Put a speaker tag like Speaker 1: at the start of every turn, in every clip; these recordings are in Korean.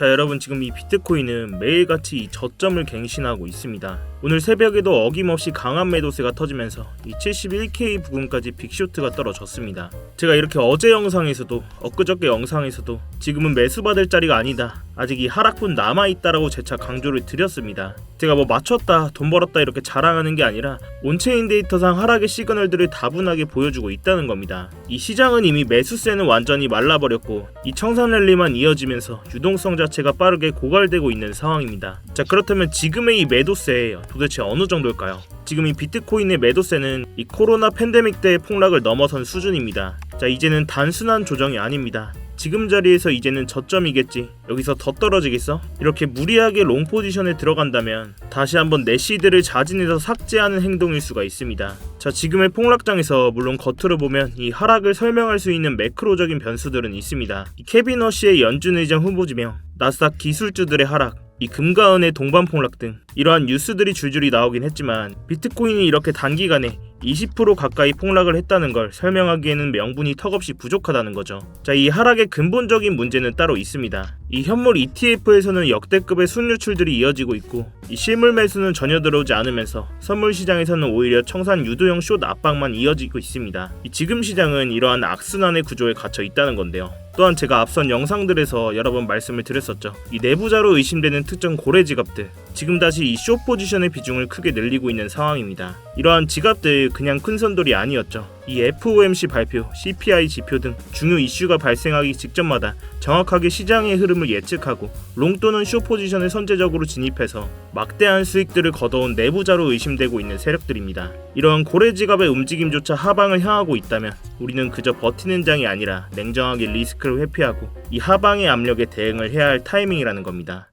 Speaker 1: 자, 여러분, 지금 이 비트코인은 매일같이 이 저점을 갱신하고 있습니다. 오늘 새벽에도 어김없이 강한 매도세가 터지면서 이 71K 부근까지 빅쇼트가 떨어졌습니다. 제가 이렇게 어제 영상에서도 엊그저께 영상에서도 지금은 매수받을 자리가 아니다, 아직 이 하락분 남아있다라고 재차 강조를 드렸습니다. 제가 뭐 맞췄다, 돈 벌었다 이렇게 자랑하는 게 아니라 온체인 데이터상 하락의 시그널들을 다분하게 보여주고 있다는 겁니다. 이 시장은 이미 매수세는 완전히 말라버렸고 이 청산 랠리만 이어지면서 유동성 자체가 빠르게 고갈되고 있는 상황입니다. 자, 그렇다면 지금의 이 매도세 도대체 어느 정도일까요? 지금 이 비트코인의 매도세는 이 코로나 팬데믹 때의 폭락을 넘어선 수준입니다. 자, 이제는 단순한 조정이 아닙니다. 지금 자리에서 이제는 저점이겠지, 여기서 더 떨어지겠어? 이렇게 무리하게 롱 포지션에 들어간다면 다시 한번 내 시드를 자진해서 삭제하는 행동일 수가 있습니다. 자, 지금의 폭락장에서 물론 겉으로 보면 이 하락을 설명할 수 있는 매크로적인 변수들은 있습니다. 이 케빈 허쉬의 연준 의장 후보지명, 나스닥 기술주들의 하락, 이 금과 은의 동반 폭락 등 이러한 뉴스들이 줄줄이 나오긴 했지만 비트코인이 이렇게 단기간에 20% 가까이 폭락을 했다는 걸 설명하기에는 명분이 턱없이 부족하다는 거죠. 자, 이 하락의 근본적인 문제는 따로 있습니다. 이 현물 ETF에서는 역대급의 순유출들이 이어지고 있고 이 실물 매수는 전혀 들어오지 않으면서 선물 시장에서는 오히려 청산 유도형 숏 압박만 이어지고 있습니다. 이 지금 시장은 이러한 악순환의 구조에 갇혀 있다는 건데요. 또한 제가 앞선 영상들에서 여러 번 말씀을 드렸었죠. 이 내부자로 의심되는 특정 고래 지갑들, 지금 다시 이 숏 포지션의 비중을 크게 늘리고 있는 상황입니다. 이러한 지갑들 그냥 큰 선돌이 아니었죠. 이 FOMC 발표, CPI 지표 등 중요 이슈가 발생하기 직전마다 정확하게 시장의 흐름을 예측하고 롱 또는 숏 포지션에 선제적으로 진입해서 막대한 수익들을 거둬온 내부자로 의심되고 있는 세력들입니다. 이러한 고래 지갑의 움직임조차 하방을 향하고 있다면 우리는 그저 버티는 장이 아니라 냉정하게 리스크를 회피하고 이 하방의 압력에 대응을 해야 할 타이밍이라는 겁니다.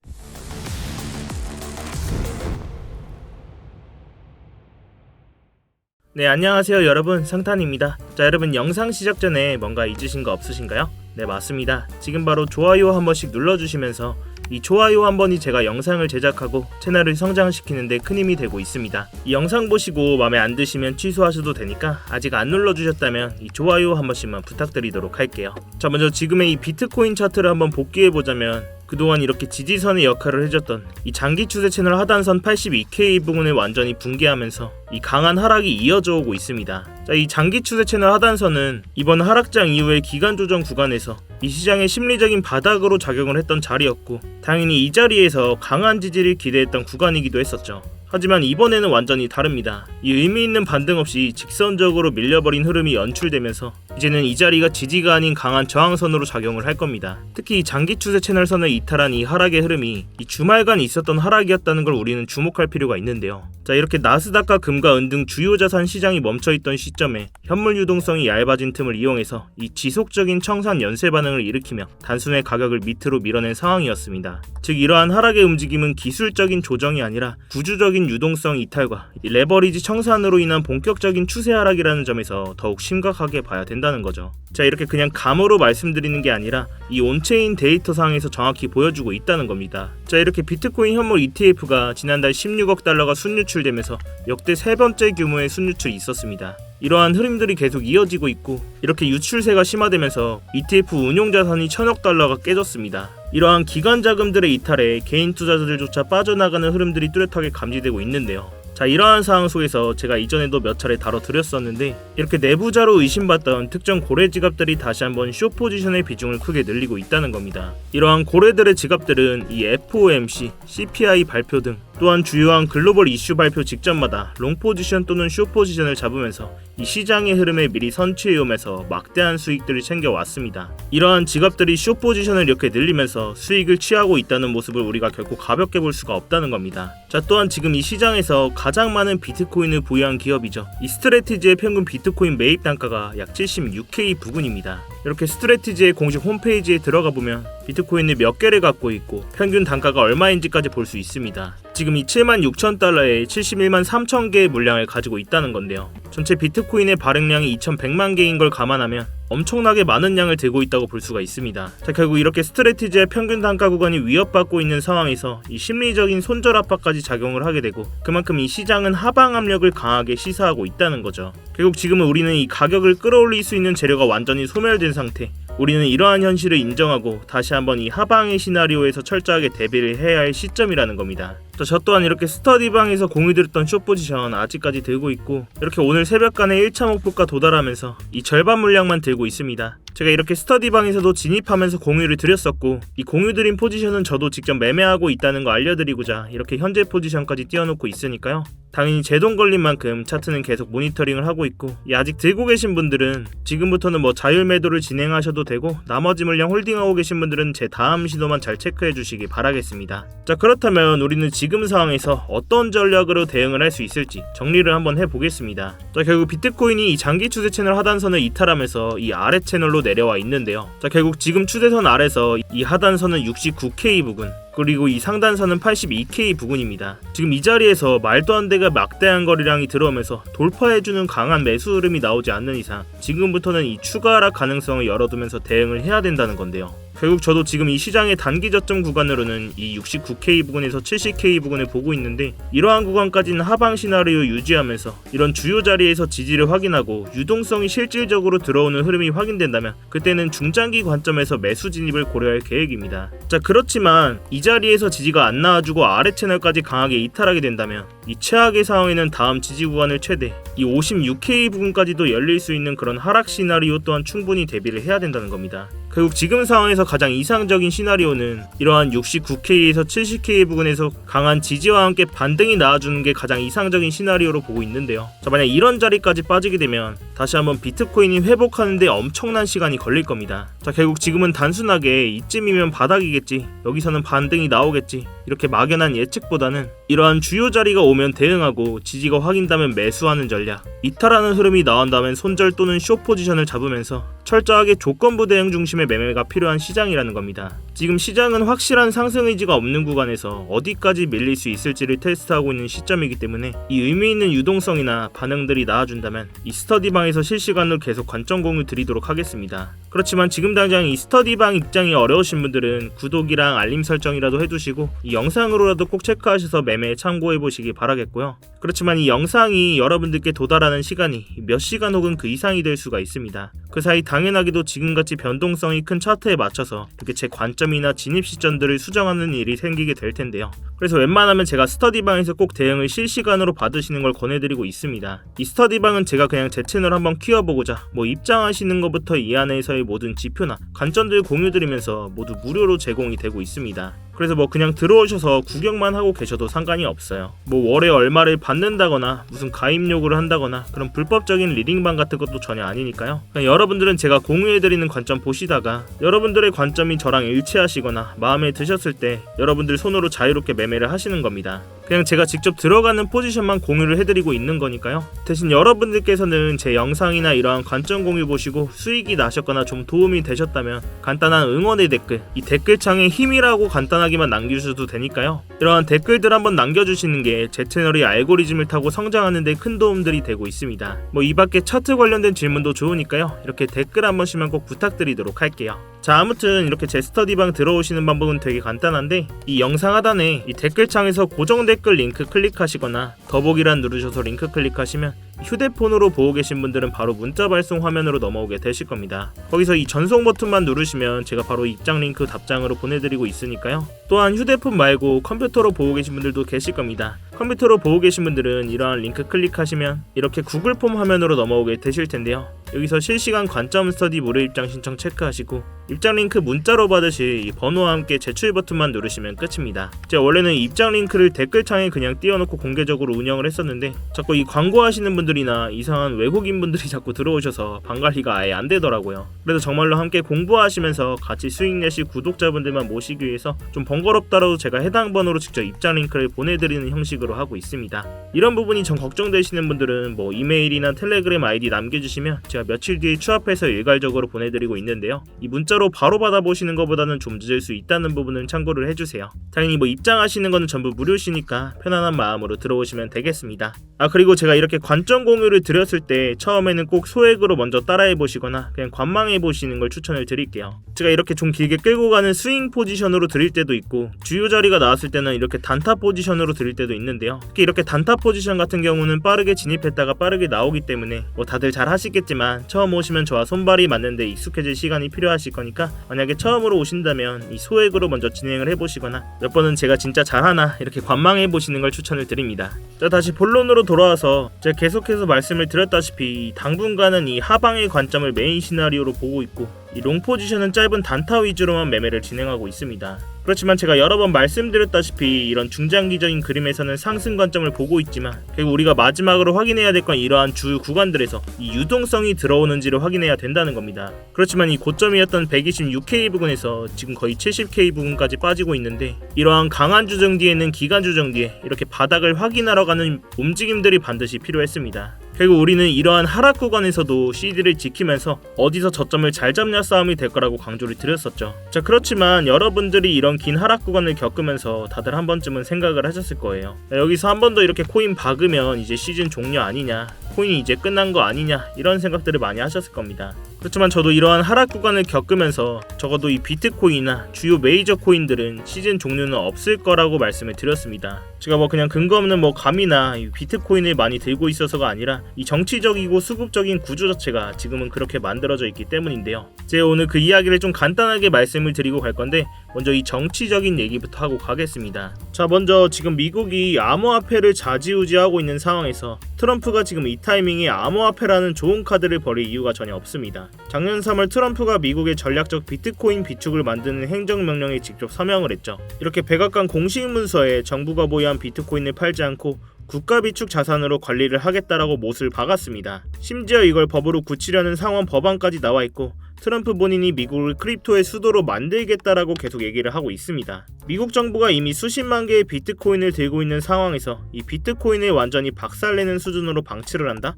Speaker 1: 네, 안녕하세요 여러분, 상탄입니다. 자, 여러분, 영상 시작 전에 뭔가 잊으신 거 없으신가요? 네, 맞습니다. 지금 바로 좋아요 한 번씩 눌러주시면서 이 좋아요 한 번이 제가 영상을 제작하고 채널을 성장시키는데 큰 힘이 되고 있습니다. 이 영상 보시고 마음에 안 드시면 취소하셔도 되니까 아직 안 눌러주셨다면 이 좋아요 한 번씩만 부탁드리도록 할게요. 자, 먼저 지금의 이 비트코인 차트를 한번 복귀해보자면 그동안 이렇게 지지선의 역할을 해줬던 이 장기 추세 채널 하단선 82K 부근을 완전히 붕괴하면서 이 강한 하락이 이어져 오고 있습니다. 자, 이 장기 추세 채널 하단선은 이번 하락장 이후의 기간 조정 구간에서 이 시장의 심리적인 바닥으로 작용을 했던 자리였고 당연히 이 자리에서 강한 지지를 기대했던 구간이기도 했었죠. 하지만 이번에는 완전히 다릅니다. 이 의미 있는 반등 없이 직선적으로 밀려버린 흐름이 연출되면서 이제는 이 자리가 지지가 아닌 강한 저항선으로 작용을 할 겁니다. 특히 이 장기 추세 채널선을 이탈한 이 하락의 흐름이 이 주말간 있었던 하락이었다는 걸 우리는 주목할 필요가 있는데요. 자, 이렇게 나스닥과 금과 은 등 주요 자산 시장이 멈춰있던 시점에 현물 유동성이 얇아진 틈을 이용해서 이 지속적인 청산 연쇄 반응을 일으키며 단순의 가격을 밑으로 밀어낸 상황이었습니다. 즉, 이러한 하락의 움직임은 기술적인 조정이 아니라 구조적인 유동성 이탈과 이 레버리지 청산으로 인한 본격적인 추세 하락이라는 점에서 더욱 심각하게 봐야 된다는 거죠. 자, 이렇게 그냥 감으로 말씀드리는 게 아니라 이 온체인 데이터상에서 정확히 보여주고 있다는 겁니다. 자, 이렇게 비트코인 현물 ETF가 지난달 16억 달러가 순유출되면서 역대 세 번째 규모의 순유출이 있었습니다. 이러한 흐름들이 계속 이어지고 있고 이렇게 유출세가 심화되면서 ETF 운용 자산이 1000억 달러가 깨졌습니다. 이러한 기관 자금들의 이탈에 개인 투자자들조차 빠져나가는 흐름들이 뚜렷하게 감지되고 있는데요. 자, 이러한 상황 속에서 제가 이전에도 몇 차례 다뤄드렸었는데 이렇게 내부자로 의심받던 특정 고래 지갑들이 다시 한번 숏 포지션의 비중을 크게 늘리고 있다는 겁니다. 이러한 고래들의 지갑들은 이 FOMC, CPI 발표 등 또한 주요한 글로벌 이슈 발표 직전마다 롱 포지션 또는 숏 포지션을 잡으면서 이 시장의 흐름에 미리 선취해오면서 막대한 수익들을 챙겨왔습니다. 이러한 지갑들이 숏 포지션을 이렇게 늘리면서 수익을 취하고 있다는 모습을 우리가 결코 가볍게 볼 수가 없다는 겁니다. 자, 또한 지금 이 시장에서 가장 많은 비트코인을 보유한 기업이죠. 이 스트래티지의 평균 비트코인 매입 단가가 약 76K 부근입니다. 이렇게 스트래티지의 공식 홈페이지에 들어가 보면 비트코인을 몇 개를 갖고 있고 평균 단가가 얼마인지까지 볼 수 있습니다. 지금 이 76,000달러에 71만 3천 개의 물량을 가지고 있다는 건데요. 전체 비트코인의 발행량이 2,100만 개인 걸 감안하면 엄청나게 많은 양을 들고 있다고 볼 수가 있습니다. 자, 결국 이렇게 스트래티지의 평균 단가 구간이 위협받고 있는 상황에서 이 심리적인 손절 압박까지 작용을 하게 되고 그만큼 이 시장은 하방 압력을 강하게 시사하고 있다는 거죠. 결국 지금은 우리는 이 가격을 끌어올릴 수 있는 재료가 완전히 소멸된 상태, 우리는 이러한 현실을 인정하고 다시 한번 이 하방의 시나리오에서 철저하게 대비를 해야 할 시점이라는 겁니다. 저 또한 이렇게 스터디방에서 공유드렸던 숏포지션 아직까지 들고 있고, 이렇게 오늘 새벽간에 1차 목표가 도달하면서 이 절반 물량만 들고 있습니다. 제가 이렇게 스터디방에서도 진입하면서 공유를 드렸었고, 이 공유드린 포지션은 저도 직접 매매하고 있다는 거 알려드리고자 이렇게 현재 포지션까지 띄워놓고 있으니까요. 당연히 제동 걸린 만큼 차트는 계속 모니터링을 하고 있고, 아직 들고 계신 분들은 지금부터는 뭐 자율 매도를 진행하셔도 되고, 나머지 물량 홀딩하고 계신 분들은 제 다음 시도만 잘 체크해 주시기 바라겠습니다. 자, 그렇다면 우리는 지금 상황에서 어떤 전략으로 대응을 할 수 있을지 정리를 한번 해보겠습니다. 자, 결국 비트코인이 이 장기 추세 채널 하단선을 이탈하면서 이 아래 채널로 내려와 있는데요. 자, 결국 지금 추세선 아래서 이 하단선은 69K 부근, 그리고 이 상단선은 82K 부근입니다. 지금 이 자리에서 말도 안 되게 막대한 거래량이 들어오면서 돌파해주는 강한 매수 흐름이 나오지 않는 이상 지금부터는 이 추가 하락 가능성을 열어두면서 대응을 해야 된다는 건데요. 결국 저도 지금 이 시장의 단기 저점 구간으로는 이 69K 부근에서 70K 부근을 보고 있는데, 이러한 구간까지는 하방 시나리오 유지하면서 이런 주요 자리에서 지지를 확인하고 유동성이 실질적으로 들어오는 흐름이 확인된다면 그때는 중장기 관점에서 매수 진입을 고려할 계획입니다. 자, 그렇지만 이 자리에서 지지가 안 나와주고 아래 채널까지 강하게 이탈하게 된다면 이 최악의 상황에는 다음 지지 구간을 최대 이 56K 부근까지도 열릴 수 있는 그런 하락 시나리오 또한 충분히 대비를 해야 된다는 겁니다. 결국 지금 상황에서 가장 이상적인 시나리오는 이러한 69K에서 70K 부근에서 강한 지지와 함께 반등이 나와주는 게 가장 이상적인 시나리오로 보고 있는데요. 자, 만약 이런 자리까지 빠지게 되면 다시 한번 비트코인이 회복하는데 엄청난 시간이 걸릴 겁니다. 자, 결국 지금은 단순하게 이쯤이면 바닥이겠지, 여기서는 반등이 나오겠지, 이렇게 막연한 예측보다는 이러한 주요 자리가 오면 대응하고 지지가 확인되면 매수하는 전략, 이탈하는 흐름이 나온다면 손절 또는 숏 포지션을 잡으면서 철저하게 조건부 대응 중심의 매매가 필요한 시장이라는 겁니다. 지금 시장은 확실한 상승 의지가 없는 구간에서 어디까지 밀릴 수 있을지를 테스트하고 있는 시점이기 때문에 이 의미 있는 유동성이나 반응들이 나와준다면 이 스터디방에서 실시간으로 계속 관점 공유 드리도록 하겠습니다. 그렇지만 지금 당장 이 스터디방 입장이 어려우신 분들은 구독이랑 알림 설정이라도 해두시고 이 영상으로라도 꼭 체크하셔서 매매에 참고해보시기 바라겠고요. 그렇지만 이 영상이 여러분들께 도달하는 시간이 몇 시간 혹은 그 이상이 될 수가 있습니다. 그 사이 당연하게도 지금같이 변동성이 큰 차트에 맞춰서 이렇게 제 관점이나 진입 시점들을 수정하는 일이 생기게 될 텐데요. 그래서 웬만하면 제가 스터디방에서 꼭 대응을 실시간으로 받으시는 걸 권해드리고 있습니다. 이 스터디방은 제가 그냥 제 채널 한번 키워보고자 뭐 입장하시는 것부터 이 안에서의 모든 지표나 관점들 공유드리면서 모두 무료로 제공이 되고 있습니다. 그래서 뭐 그냥 들어오셔서 구경만 하고 계셔도 상관이 없어요. 뭐 월에 얼마를 받는다거나 무슨 가입 요구를 한다거나 그런 불법적인 리딩방 같은 것도 전혀 아니니까요. 그냥 여러분들은 제가 공유해드리는 관점 보시다가 여러분들의 관점이 저랑 일치하시거나 마음에 드셨을 때 여러분들 손으로 자유롭게 매매를 하시는 겁니다. 그냥 제가 직접 들어가는 포지션만 공유를 해드리고 있는 거니까요. 대신 여러분들께서는 제 영상이나 이러한 관점 공유 보시고 수익이 나셨거나 좀 도움이 되셨다면 간단한 응원의 댓글, 이 댓글창에 힘이라고 간단하게만 남겨주셔도 되니까요. 이러한 댓글들 한번 남겨주시는 게 제 채널이 알고리즘을 타고 성장하는 데 큰 도움들이 되고 있습니다. 뭐 이 밖에 차트 관련된 질문도 좋으니까요. 이렇게 댓글 한 번씩만 꼭 부탁드리도록 할게요. 자, 아무튼 이렇게 제 스터디방 들어오시는 방법은 되게 간단한데, 이 영상 하단에 이 댓글창에서 고정 댓글 링크 클릭하시거나 더보기란 누르셔서 링크 클릭하시면 휴대폰으로 보고 계신 분들은 바로 문자 발송 화면으로 넘어오게 되실 겁니다. 거기서 이 전송 버튼만 누르시면 제가 바로 입장 링크 답장으로 보내드리고 있으니까요. 또한 휴대폰 말고 컴퓨터로 보고 계신 분들도 계실 겁니다. 컴퓨터로 보고 계신 분들은 이러한 링크 클릭하시면 이렇게 구글 폼 화면으로 넘어오게 되실 텐데요. 여기서 실시간 관점 스터디 무료 입장 신청 체크하시고 입장 링크 문자로 받으실 이 번호와 함께 제출 버튼만 누르시면 끝입니다. 제가 원래는 입장 링크를 댓글창에 그냥 띄워놓고 공개적으로 운영을 했었는데 자꾸 이 광고하시는 분들이나 이상한 외국인 분들이 자꾸 들어오셔서 방관리가 아예 안 되더라고요. 그래서 정말로 함께 공부하시면서 같이 수익 내실 구독자분들만 모시기 위해서 좀 번거롭더라도 제가 해당 번호로 직접 입장 링크를 보내드리는 형식으로 하고 있습니다. 이런 부분이 좀 걱정되시는 분들은 뭐 이메일이나 텔레그램 아이디 남겨주시면 제가 며칠 뒤에 추합해서 일괄적으로 보내드리고 있는데요. 이 문자로 바로 받아보시는 것보다는 좀 늦을 수 있다는 부분은 참고를 해주세요. 당연히 뭐 입장하시는 거는 전부 무료시니까 편안한 마음으로 들어오시면 되겠습니다. 그리고 제가 이렇게 관점 공유를 드렸을 때 처음에는 꼭 소액으로 먼저 따라해보시거나 그냥 관망해보시는 걸 추천을 드릴게요. 제가 이렇게 좀 길게 끌고 가는 스윙 포지션으로 드릴 때도 있고 주요 자리가 나왔을 때는 이렇게 단타 포지션으로 드릴 때도 있는데요. 특히 이렇게 단타 포지션 같은 경우는 빠르게 진입했다가 빠르게 나오기 때문에 뭐 다들 잘 하시겠지만 하지만 처음 오시면 저와 손발이 맞는데 익숙해질 시간이 필요하실 거니까 만약에 처음으로 오신다면 이 소액으로 먼저 진행을 해보시거나 몇 번은 제가 진짜 잘하나 이렇게 관망해보시는 걸 추천을 드립니다. 자, 다시 본론으로 돌아와서 제가 계속해서 말씀을 드렸다시피 당분간은 이 하방의 관점을 메인 시나리오로 보고 있고 이 롱 포지션은 짧은 단타 위주로만 매매를 진행하고 있습니다. 그렇지만 제가 여러 번 말씀드렸다시피 이런 중장기적인 그림에서는 상승 관점을 보고 있지만 결국 우리가 마지막으로 확인해야 될 건 이러한 주 구간들에서 이 유동성이 들어오는지를 확인해야 된다는 겁니다. 그렇지만 이 고점이었던 126K 부근에서 지금 거의 70K 부근까지 빠지고 있는데 이러한 강한 주정 뒤에는 기간 주정 뒤에 이렇게 바닥을 확인하러 가는 움직임들이 반드시 필요했습니다. 결국 우리는 이러한 하락 구간에서도 CD를 지키면서 어디서 저점을 잘 잡냐 싸움이 될 거라고 강조를 드렸었죠. 자, 그렇지만 여러분들이 이런 긴 하락 구간을 겪으면서 다들 한 번쯤은 생각을 하셨을 거예요. 여기서 한 번 더 이렇게 코인 박으면 이제 시즌 종료 아니냐, 코인이 이제 끝난 거 아니냐 이런 생각들을 많이 하셨을 겁니다. 그렇지만 저도 이러한 하락 구간을 겪으면서 적어도 이 비트코인이나 주요 메이저 코인들은 시즌 종료는 없을 거라고 말씀을 드렸습니다. 제가 그냥 근거 없는 감이나 이 비트코인을 많이 들고 있어서가 아니라 이 정치적이고 수급적인 구조 자체가 지금은 그렇게 만들어져 있기 때문인데요. 제가 오늘 그 이야기를 좀 간단하게 말씀을 드리고 갈 건데 먼저 이 정치적인 얘기부터 하고 가겠습니다. 자, 먼저 지금 미국이 암호화폐를 좌지우지하고 있는 상황에서 트럼프가 지금 이 타이밍에 암호화폐라는 좋은 카드를 벌일 이유가 전혀 없습니다. 작년 3월 트럼프가 미국의 전략적 비트코인 비축을 만드는 행정명령에 직접 서명을 했죠. 이렇게 백악관 공식 문서에 정부가 보유한 비트코인을 팔지 않고 국가 비축 자산으로 관리를 하겠다라고 못을 박았습니다. 심지어 이걸 법으로 굳히려는 상원 법안까지 나와 있고 트럼프 본인이 미국을 크립토의 수도로 만들겠다라고 계속 얘기를 하고 있습니다. 미국 정부가 이미 수십만 개의 비트코인을 들고 있는 상황에서 이 비트코인을 완전히 박살내는 수준으로 방치를 한다?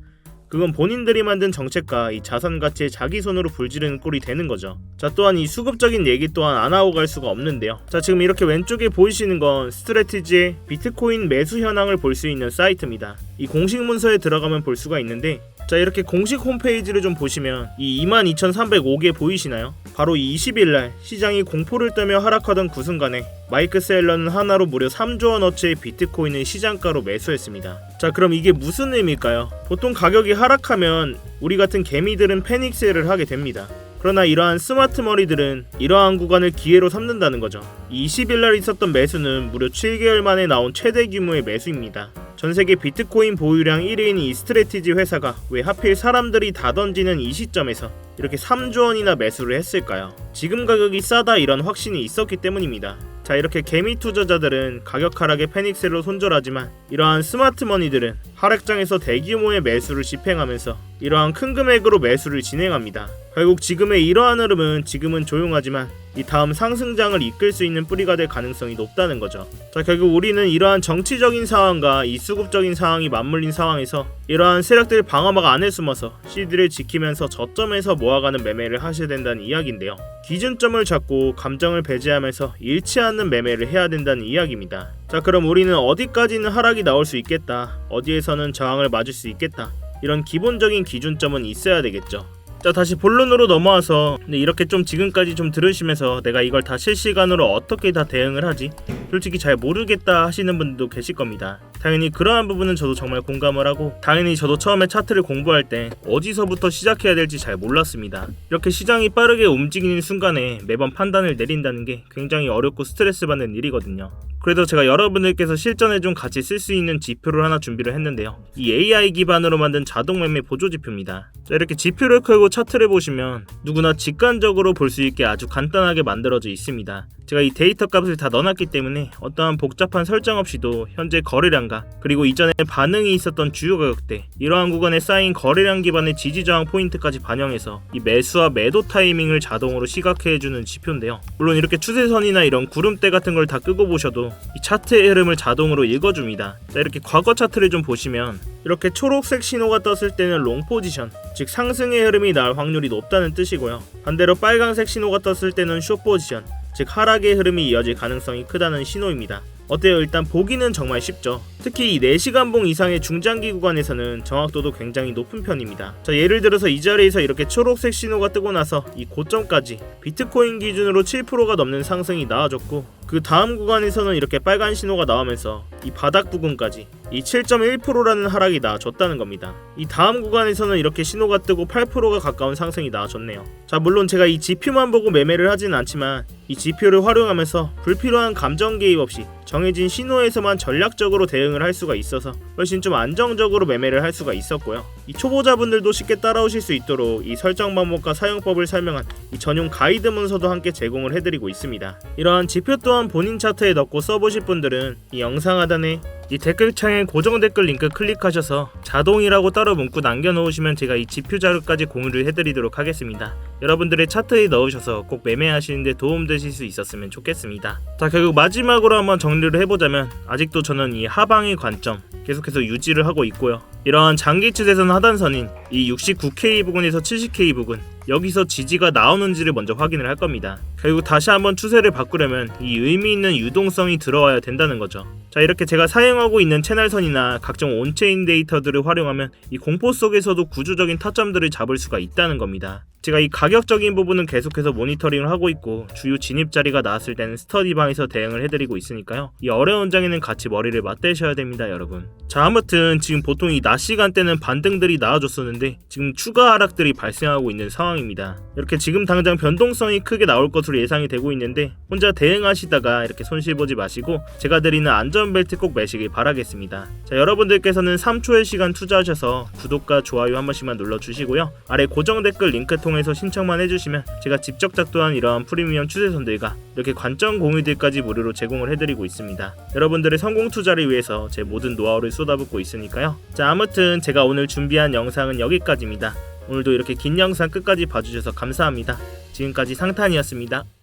Speaker 1: 그건 본인들이 만든 정책과 이 자산 가치에 자기 손으로 불지르는 꼴이 되는 거죠. 자, 또한 이 수급적인 얘기 또한 안 하고 갈 수가 없는데요. 자, 지금 이렇게 왼쪽에 보이시는 건 스트래티지의 비트코인 매수 현황을 볼 수 있는 사이트입니다. 이 공식 문서에 들어가면 볼 수가 있는데 자, 이렇게 공식 홈페이지를 좀 보시면 이 22,305개 보이시나요? 바로 이 20일날 시장이 공포를 떨며 하락하던 그 순간에 마이크 셀러는 하나로 무려 3조 원어치의 비트코인을 시장가로 매수했습니다. 자, 그럼 이게 무슨 의미일까요? 보통 가격이 하락하면 우리 같은 개미들은 패닉셀을 하게 됩니다. 그러나 이러한 스마트 머리들은 이러한 구간을 기회로 삼는다는 거죠. 20일날 있었던 매수는 무려 7개월 만에 나온 최대 규모의 매수입니다. 전세계 비트코인 보유량 1위인 이 스트래티지 회사가 왜 하필 사람들이 다 던지는 이 시점에서 이렇게 3조 원이나 매수를 했을까요? 지금 가격이 싸다 이런 확신이 있었기 때문입니다. 자, 이렇게 개미 투자자들은 가격 하락에 패닉셀로 손절하지만 이러한 스마트 머니들은 하락장에서 대규모의 매수를 집행하면서 이러한 큰 금액으로 매수를 진행합니다. 결국 지금의 이러한 흐름은 지금은 조용하지만 이 다음 상승장을 이끌 수 있는 뿌리가 될 가능성이 높다는 거죠. 자, 결국 우리는 이러한 정치적인 상황과 이 수급적인 상황이 맞물린 상황에서 이러한 세력들 방어막 안에 숨어서 CD를 지키면서 저점에서 모아가는 매매를 하셔야 된다는 이야기인데요. 기준점을 잡고 감정을 배제하면서 잃지 않는 매매를 해야 된다는 이야기입니다. 자, 그럼 우리는 어디까지는 하락이 나올 수 있겠다, 어디에서는 저항을 맞을 수 있겠다, 이런 기본적인 기준점은 있어야 되겠죠. 자, 다시 본론으로 넘어와서 이렇게 좀 지금까지 좀 들으시면서 내가 이걸 다 실시간으로 어떻게 다 대응을 하지? 솔직히 잘 모르겠다 하시는 분들도 계실 겁니다. 당연히 그러한 부분은 저도 정말 공감을 하고 당연히 저도 처음에 차트를 공부할 때 어디서부터 시작해야 될지 잘 몰랐습니다. 이렇게 시장이 빠르게 움직이는 순간에 매번 판단을 내린다는 게 굉장히 어렵고 스트레스 받는 일이거든요. 그래도 제가 여러분들께서 실전에 좀 같이 쓸 수 있는 지표를 하나 준비를 했는데요. 이 AI 기반으로 만든 자동 매매 보조 지표입니다. 자, 이렇게 지표를 걸고 차트를 보시면 누구나 직관적으로 볼 수 있게 아주 간단하게 만들어져 있습니다. 제가 이 데이터 값을 다 넣어놨기 때문에 어떠한 복잡한 설정 없이도 현재 거래량과 그리고 이전에 반응이 있었던 주요 가격대, 이러한 구간에 쌓인 거래량 기반의 지지저항 포인트까지 반영해서 이 매수와 매도 타이밍을 자동으로 시각해주는 지표인데요. 물론 이렇게 추세선이나 이런 구름대 같은 걸 다 끄고 보셔도 이 차트의 흐름을 자동으로 읽어줍니다. 자, 이렇게 과거 차트를 좀 보시면 이렇게 초록색 신호가 떴을 때는 롱 포지션, 즉 상승의 흐름이 나올 확률이 높다는 뜻이고요. 반대로 빨간색 신호가 떴을 때는 숏 포지션, 즉 하락의 흐름이 이어질 가능성이 크다는 신호입니다. 어때요? 일단 보기는 정말 쉽죠. 특히 이 4시간봉 이상의 중장기 구간에서는 정확도도 굉장히 높은 편입니다. 자, 예를 들어서 이 자리에서 이렇게 초록색 신호가 뜨고 나서 이 고점까지 비트코인 기준으로 7%가 넘는 상승이 나와줬고 그 다음 구간에서는 이렇게 빨간 신호가 나오면서 이 바닥 부근까지 이 7.1%라는 하락이 나와줬다는 겁니다. 이 다음 구간에서는 이렇게 신호가 뜨고 8%가 가까운 상승이 나와줬네요. 자, 물론 제가 이 지표만 보고 매매를 하진 않지만 이 지표를 활용하면서 불필요한 감정 개입 없이 정해진 신호에서만 전략적으로 대응을 할 수가 있어서 훨씬 좀 안정적으로 매매를 할 수가 있었고요. 이 초보자분들도 쉽게 따라오실 수 있도록 이 설정 방법과 사용법을 설명한 이 전용 가이드 문서도 함께 제공을 해드리고 있습니다. 이러한 지표 또한 본인 차트에 넣고 써보실 분들은 이 영상 하단에 이 댓글창에 고정 댓글 링크 클릭하셔서 자동이라고 따로 문구 남겨놓으시면 제가 이 지표 자료까지 공유를 해드리도록 하겠습니다. 여러분들의 차트에 넣으셔서 꼭 매매하시는데 도움되실 수 있었으면 좋겠습니다. 자, 결국 마지막으로 한번 정리를 해보자면 아직도 저는 이 하방의 관점 계속해서 유지를 하고 있고요. 이러한 장기 추세선 하단선인 이 69K 부근에서 70K 부근, 여기서 지지가 나오는지를 먼저 확인을 할 겁니다. 결국 다시 한번 추세를 바꾸려면 이 의미 있는 유동성이 들어와야 된다는 거죠. 자, 이렇게 제가 사용하고 있는 채널선이나 각종 온체인 데이터들을 활용하면 이 공포 속에서도 구조적인 타점들을 잡을 수가 있다는 겁니다. 제가 이 가격적인 부분은 계속해서 모니터링을 하고 있고 주요 진입 자리가 나왔을 때는 스터디방에서 대응을 해드리고 있으니까요. 이 어려운 장에는 같이 머리를 맞대셔야 됩니다, 여러분. 자, 아무튼 지금 보통 이 낮 시간대는 반등들이 나와줬었는데 지금 추가 하락들이 발생하고 있는 상황입니다. 이렇게 지금 당장 변동성이 크게 나올 것으로 예상이 되고 있는데 혼자 대응하시다가 이렇게 손실 보지 마시고 제가 드리는 안전벨트 꼭 매시길 바라겠습니다. 자, 여러분들께서는 3초의 시간 투자하셔서 구독과 좋아요 한 번씩만 눌러주시고요. 아래 고정 댓글 링크 통해서 신청만 해주시면 제가 직접 작동한 이러한 프리미엄 추세선들과 이렇게 관점 공유들까지 무료로 제공을 해드리고 있습니다. 여러분들의 성공 투자를 위해서 제 모든 노하우를 쏟아붓고 있으니까요. 자, 아무튼 제가 오늘 준비한 영상은 여기까지입니다. 오늘도 이렇게 긴 영상 끝까지 봐주셔서 감사합니다. 지금까지 상탄이었습니다.